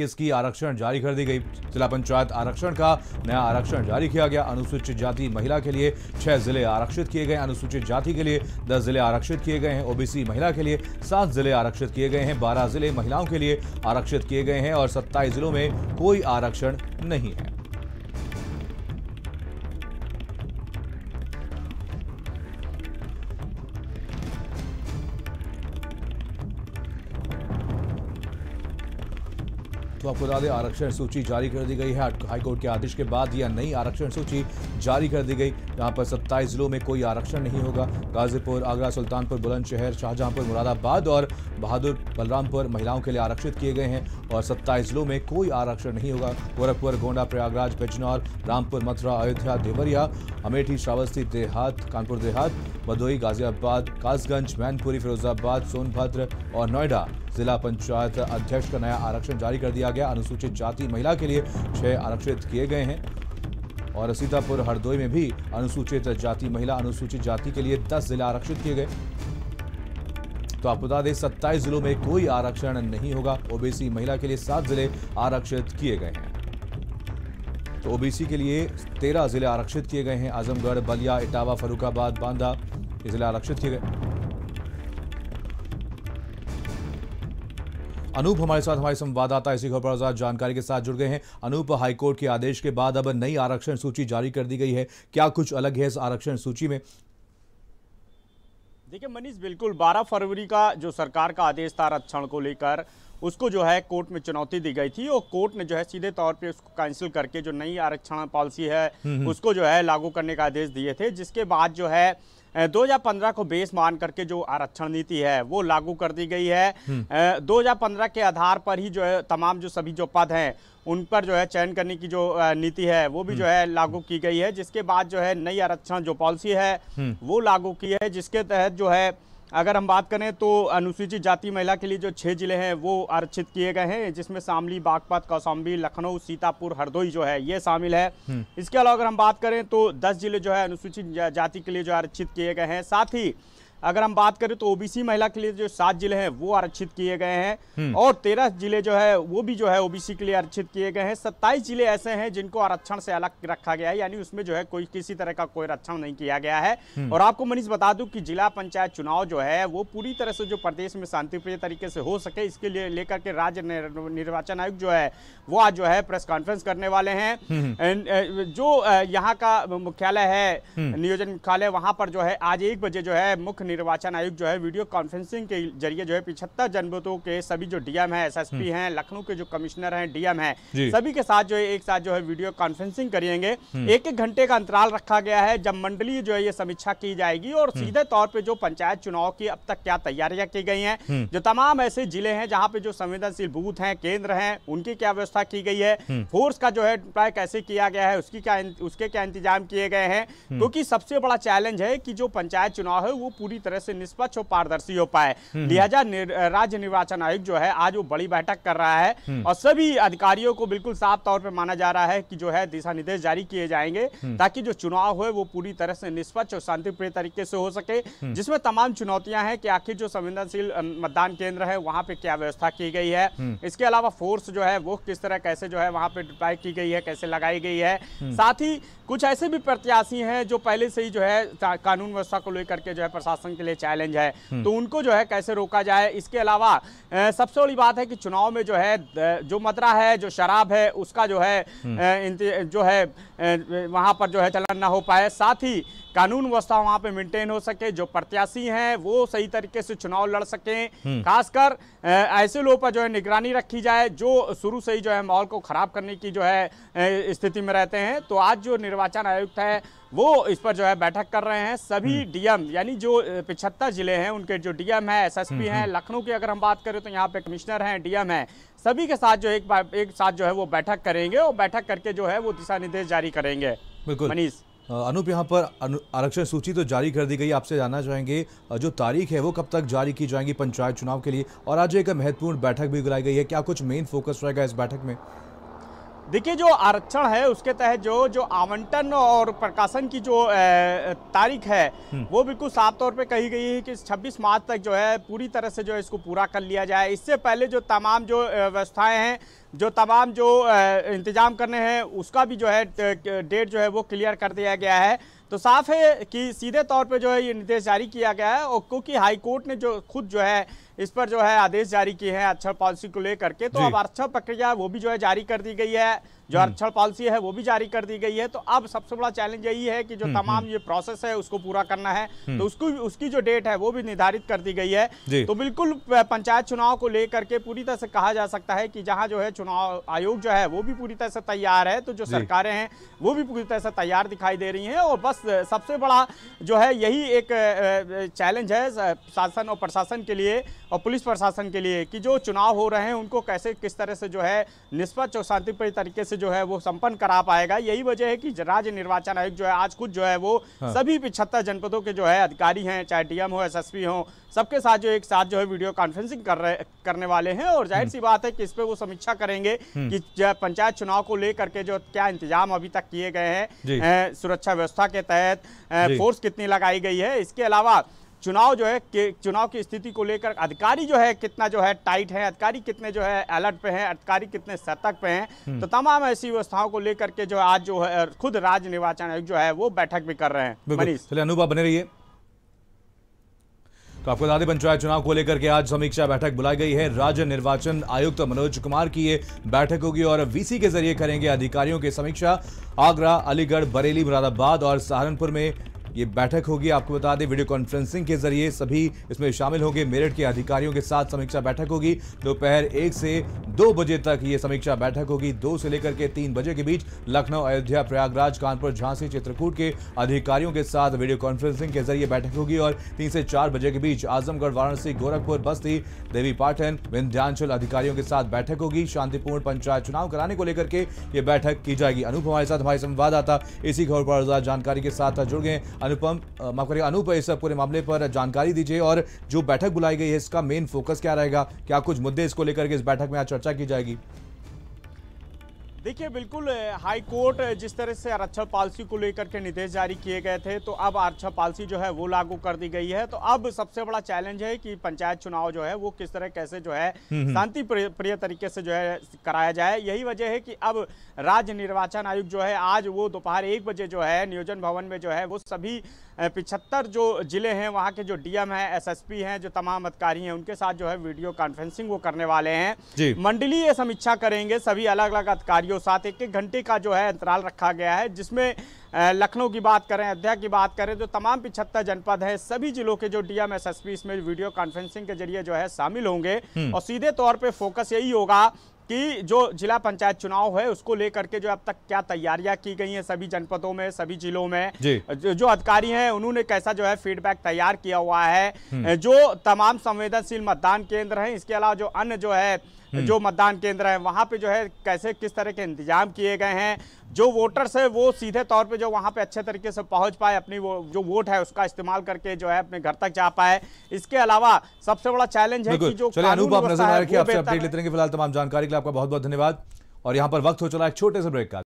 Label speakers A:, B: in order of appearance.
A: 2021 की आरक्षण जारी कर दी गई। जिला पंचायत आरक्षण का नया आरक्षण जारी किया गया। अनुसूचित जाति महिला के लिए 6 जिले आरक्षित किए गए। अनुसूचित जाति के लिए 10 जिले आरक्षित किए गए हैं। ओबीसी महिला के लिए 7 जिले आरक्षित किए गए हैं। 12 जिले महिलाओं के लिए आरक्षित किए गए हैं और 27 जिलों में कोई आरक्षण नहीं है। तो आपको बता दें, आरक्षण सूची जारी कर दी गई है। हाईकोर्ट के आदेश के बाद यह नई आरक्षण सूची जारी कर दी गई, जहां पर 27 जिलों में कोई आरक्षण नहीं होगा। गाजीपुर, आगरा, सुल्तानपुर, बुलंदशहर, शाहजहांपुर, मुरादाबाद और बहादुर बलरामपुर महिलाओं के लिए आरक्षित किए गए हैं और 27 जिलों में कोई आरक्षण नहीं होगा। गोरखपुर, गोंडा, प्रयागराज, बिजनौर, रामपुर, मथुरा, अयोध्या, देवरिया, अमेठी, श्रावस्ती देहात, कानपुर देहात, भदोही, गाजियाबाद, कासगंज, मैनपुरी, फिरोजाबाद, सोनभद्र और नोएडा जिला पंचायत अध्यक्ष का नया आरक्षण जारी कर दिया गया। अनुसूचित जाति महिला के लिए 6 आरक्षित किए गए हैं और सीतापुर, हरदोई में भी अनुसूचित जाति महिला, अनुसूचित जाति के लिए 10 जिले आरक्षित किए गए। तो आपको बता दें, 27 जिलों में कोई आरक्षण नहीं होगा। ओबीसी महिला के लिए 7 जिले आरक्षित किए गए हैं। तो ओबीसी के लिए 13 जिले आरक्षित किए गए हैं। आजमगढ़, बलिया, इटावा, फर्रुखाबाद, बांदा ये जिले आरक्षित किए गए। अनूप हमारे साथ, हमारे संवाददाता इसी खबर पर जानकारी के साथ जुड़ गए हैं। अनूप, हाईकोर्ट के आदेश के बाद अब नई आरक्षण सूची जारी कर दी गई है, क्या कुछ अलग है इस आरक्षण सूची में?
B: देखिए मनीष, बिल्कुल 12 फरवरी का जो सरकार का आदेश था आरक्षण को लेकर, उसको जो है कोर्ट में चुनौती दी गई थी और कोर्ट ने जो है सीधे तौर पे उसको कैंसिल करके जो नई आरक्षण पॉलिसी है उसको जो है लागू करने का आदेश दिए थे। जिसके बाद जो है 2015 को बेस मान करके जो आरक्षण नीति है वो लागू कर दी गई है। 2015 के आधार पर ही जो है तमाम जो सभी जो पद हैं उन पर जो है चयन करने की जो नीति है वो भी जो है लागू की गई है। जिसके बाद जो है नई आरक्षण जो पॉलिसी है वो लागू की है, जिसके तहत जो है अगर हम बात करें तो अनुसूचित जाति महिला के लिए जो 6 जिले हैं वो आरक्षित किए गए हैं, जिसमें शामली, बागपत, कौशाम्बी, लखनऊ, सीतापुर, हरदोई जो है ये शामिल है। इसके अलावा अगर हम बात करें तो 10 जिले जो है अनुसूचित जाति के लिए जो आरक्षित किए गए हैं। साथ ही अगर हम बात करें तो ओबीसी महिला के लिए जो 7 जिले हैं वो आरक्षित किए गए हैं और 13 जिले जो है वो भी जो है ओबीसी के लिए आरक्षित किए गए हैं। 27 जिले ऐसे हैं जिनको आरक्षण से अलग रखा गया है, यानी उसमें जो है कोई किसी तरह का कोई आरक्षण नहीं किया गया है। और आपको मनीष बता दूं कि जिला पंचायत चुनाव जो है वो पूरी तरह से जो प्रदेश में शांतिप्रिय तरीके से हो सके, इसके लिए लेकर के राज्य निर्वाचन आयोग जो है वो आज जो है प्रेस कॉन्फ्रेंस करने वाले हैं। जो यहाँ का मुख्यालय है, नियोजन मुख्यालय, वहां पर जो है आज 1 बजे जो है मुख्य निर्वाचन आयोग जो है वीडियो कॉन्फ्रेंसिंग के जरिए जो है 75 जनपदों के सभी जो डीएम है, एसएसपी हैं, लखनऊ के जो कमिश्नर हैं, डीएम हैं, सभी के साथ जो है एक साथ जो है वीडियो कॉन्फ्रेंसिंग करेंगे। 1-1 घंटे का अंतराल रखा गया है जब मंडलीय जो है ये समीक्षा की जाएगी और सीधे तौर पे जो पंचायत चुनाव की अब तक क्या तैयारियां की गई हैं, जो तमाम ऐसे जिले हैं जहां पे जो संवेदनशील बूथ हैं, केंद्र हैं, उनकी क्या व्यवस्था की गई है, फोर्स का जो है डिप्लॉय कैसे किया गया है, उसके क्या इंतजाम किए गए हैं। क्योंकि सबसे बड़ा चैलेंज है कि जो पंचायत चुनाव है वो पूरी तरह से निष्पक्ष और पारदर्शी हो पाए। लिहाजा राज्य निर्वाचन आयोग जो है आज वो बड़ी बैठक कर रहा है और सभी अधिकारियों को बिल्कुल साफ तौर पे माना जा रहा है कि जो है दिशा निर्देश जारी किए जाएंगे ताकि जो चुनाव हो वो पूरी तरह से निष्पक्ष और शांतिप्रिय तरीके से हो सके, जिसमें तमाम चुनौतियां हैं कि आखिर जो संवेदनशील मतदान केंद्र है वहां पे क्या व्यवस्था की गई है। इसके अलावा फोर्स जो है वो किस तरह कैसे जो है वहां पे डिप्लॉय की गई है, कैसे लगाई गई है। साथ ही कुछ ऐसे भी प्रत्याशी हैं जो पहले से ही जो है कानून व्यवस्था को लेकर के जो है प्रशासन के लिए चैलेंज है, तो उनको जो है कैसे रोका जाए। इसके अलावा सबसे बड़ी बात है कि चुनाव में जो है जो मदरा है, जो शराब है, उसका जो है वहां पर जो है चलन ना हो पाए। साथ ही कानून व्यवस्था वहां पे मेंटेन हो सके, जो प्रत्याशी हैं वो सही तरीके से चुनाव लड़ सकें। खासकर ऐसे लोगों पर जो है निगरानी रखी जाए जो शुरू से ही जो है माहौल को खराब करने की जो है स्थिति में रहते हैं। तो आज जो निर्वाचन आयुक्त है वो इस पर जो है बैठक कर रहे हैं। सभी डीएम यानी जो 75 जिले हैं उनके जो डीएम है, एसएसपी हैं, लखनऊ की अगर हम बात करें तो यहाँ पे कमिश्नर हैं, डीएम हैं, सभी के साथ जो एक साथ जो है वो बैठक करेंगे और बैठक करके जो है वो दिशा निर्देश जारी करेंगे।
A: बिल्कुल
B: मनीष।
A: अनूप, यहाँ पर आरक्षण सूची तो जारी कर दी गई, आपसे जानना चाहेंगे जो तारीख है वो कब तक जारी की जाएंगी पंचायत चुनाव के लिए, और आज एक महत्वपूर्ण बैठक भी बुलाई गई है, क्या कुछ मेन फोकस रहेगा इस बैठक में?
B: देखिए, जो आरक्षण है उसके तहत जो आवंटन और प्रकाशन की जो तारीख है वो बिल्कुल साफ तौर पे कही गई है कि 26 मार्च तक जो है पूरी तरह से जो है इसको पूरा कर लिया जाए। इससे पहले जो तमाम जो व्यवस्थाएं हैं, जो तमाम जो इंतजाम करने हैं, उसका भी जो है डेट जो है वो क्लियर कर दिया गया है। तो साफ है कि सीधे तौर पे जो है ये निर्देश जारी किया गया है, और क्योंकि हाई कोर्ट ने जो खुद जो है इस पर जो है आदेश जारी किए हैं आरक्षण पॉलिसी को लेकर के, तो अब आरक्षण प्रक्रिया वो भी जो है जारी कर दी गई है, जो आरक्षण पॉलिसी है वो भी जारी कर दी गई है। तो अब सबसे बड़ा चैलेंज यही है कि जो तमाम ये प्रोसेस है उसको पूरा करना है, तो उसकी जो डेट है वो भी निर्धारित कर दी गई है। तो बिल्कुल पंचायत चुनाव को लेकर के पूरी तरह से कहा जा सकता है कि जहां जो है चुनाव आयोग जो है वो भी पूरी तरह से तैयार है, तो जो सरकारें हैं वो भी पूरी तरह से तैयार दिखाई दे रही हैं। और बस सबसे बड़ा जो है यही एक चैलेंज है शासन और प्रशासन के लिए और पुलिस प्रशासन के लिए कि जो चुनाव हो रहे हैं उनको कैसे किस तरह से जो है निष्पक्ष और शांतिपूर्ण तरीके से जो है वो संपन्न करा पाएगा। यही वजह है कि राज्य निर्वाचन आयोग जो है आज खुद जो है वो सभी 75 जनपदों के जो है अधिकारी हैं, चाहे डीएम हो, एसएसपी हो, सबके साथ जो एक साथ जो है वीडियो कॉन्फ्रेंसिंग करने वाले हैं। और जाहिर सी बात है कि इस पे वो समीक्षा करेंगे कि पंचायत चुनाव को लेकर के जो क्या इंतजाम अभी तक किए गए हैं, सुरक्षा व्यवस्था के तहत फोर्स कितनी लगाई गई है, इसके अलावा चुनाव जो है चुनाव की स्थिति को लेकर अधिकारी जो है कितना जो है टाइट है, अधिकारी कितने जो है अलर्ट पे हैं, अधिकारी कितने सतर्क पे हैं, तो तमाम ऐसी व्यवस्थाओं को लेकर के जो आज जो है खुद राज्य निर्वाचन आयोग जो है वो बैठक भी कर रहे हैं। मनीष,
A: चलिए अनुभव बने रहिए। तो आपको बता दें, पंचायत चुनाव को लेकर के आज समीक्षा बैठक बुलाई गई है। राज्य निर्वाचन आयुक्त मनोज कुमार की ये बैठक होगी और वीसी के जरिए करेंगे अधिकारियों की समीक्षा। आगरा, अलीगढ़, बरेली, मुरादाबाद और सहारनपुर में ये बैठक होगी। आपको बता दें, वीडियो कॉन्फ्रेंसिंग के जरिए सभी इसमें शामिल होंगे। मेरठ के अधिकारियों के साथ समीक्षा बैठक होगी। दोपहर 1 से 2 बजे तक ये समीक्षा बैठक होगी। 2 से लेकर के 3 बजे के बीच लखनऊ, अयोध्या, प्रयागराज, कानपुर, झांसी, चित्रकूट के अधिकारियों के साथ वीडियो कॉन्फ्रेंसिंग के जरिए बैठक होगी। और 3 से 4 बजे के बीच आजमगढ़, वाराणसी, गोरखपुर, बस्ती, देवीपाटन, विंध्याचल अधिकारियों के साथ बैठक होगी। शांतिपूर्ण पंचायत चुनाव कराने को लेकर के ये बैठक की जाएगी। अनूप हमारे साथ, हमारे संवाददाता इसी खबर पर जानकारी के साथ जुड़ गए। अनुपम, माफ करिए अनूप, इस पूरे मामले पर जानकारी दीजिए और जो बैठक बुलाई गई है इसका मेन फोकस क्या रहेगा, क्या कुछ मुद्दे इसको लेकर के इस बैठक में आज चर्चा की जाएगी?
B: देखिए, बिल्कुल हाई कोर्ट जिस तरह से आरक्षण पॉलिसी को लेकर के निर्देश जारी किए गए थे, तो अब आरक्षण पॉलिसी जो है वो लागू कर दी गई है। तो अब सबसे बड़ा चैलेंज है कि पंचायत चुनाव जो है वो किस तरह कैसे जो है शांति प्रिय तरीके से जो है कराया जाए। यही वजह है कि अब राज्य निर्वाचन आयोग जो है आज वो दोपहर 1 बजे जो है नियोजन भवन में जो है वो सभी 75 जो जिले हैं वहाँ के जो डीएम हैं, एसएसपी हैं, जो तमाम अधिकारी हैं, उनके साथ जो है वीडियो कॉन्फ्रेंसिंग वो करने वाले हैं। मंडलीय समीक्षा करेंगे सभी अलग अलग अधिकारियों साथ। 1-1 घंटे का जो है अंतराल रखा गया है, जिसमें लखनऊ की बात करें, अयोध्या की बात करें, तो तमाम 75 जनपद है, सभी जिलों के जो डीएम, एसएसपी इसमें वीडियो कॉन्फ्रेंसिंग के जरिए जो है शामिल होंगे। और सीधे तौर पे फोकस यही होगा कि जो जिला पंचायत चुनाव है उसको लेकर के जो अब तक क्या तैयारियां की गई हैं सभी जनपदों में, सभी जिलों में, जो अधिकारी हैं उन्होंने कैसा जो है फीडबैक तैयार किया हुआ है, जो तमाम संवेदनशील मतदान केंद्र हैं, इसके अलावा जो अन्य जो है जो मतदान केंद्र है वहां पे जो है कैसे किस तरह के इंतजाम किए गए हैं, जो वोटर्स है वो सीधे तौर पे जो वहां पे अच्छे तरीके से पहुंच पाए, अपनी वो जो वोट है उसका इस्तेमाल करके जो है अपने घर तक जा पाए। इसके अलावा सबसे बड़ा चैलेंज है कि जो
A: अनूप, आप नजर आ रखिए, आपसे अपडेट लेते रहेंगे। फिलहाल तमाम जानकारी के लिए आपका बहुत बहुत धन्यवाद। और यहाँ पर वक्त हो चला एक छोटे से ब्रेक का।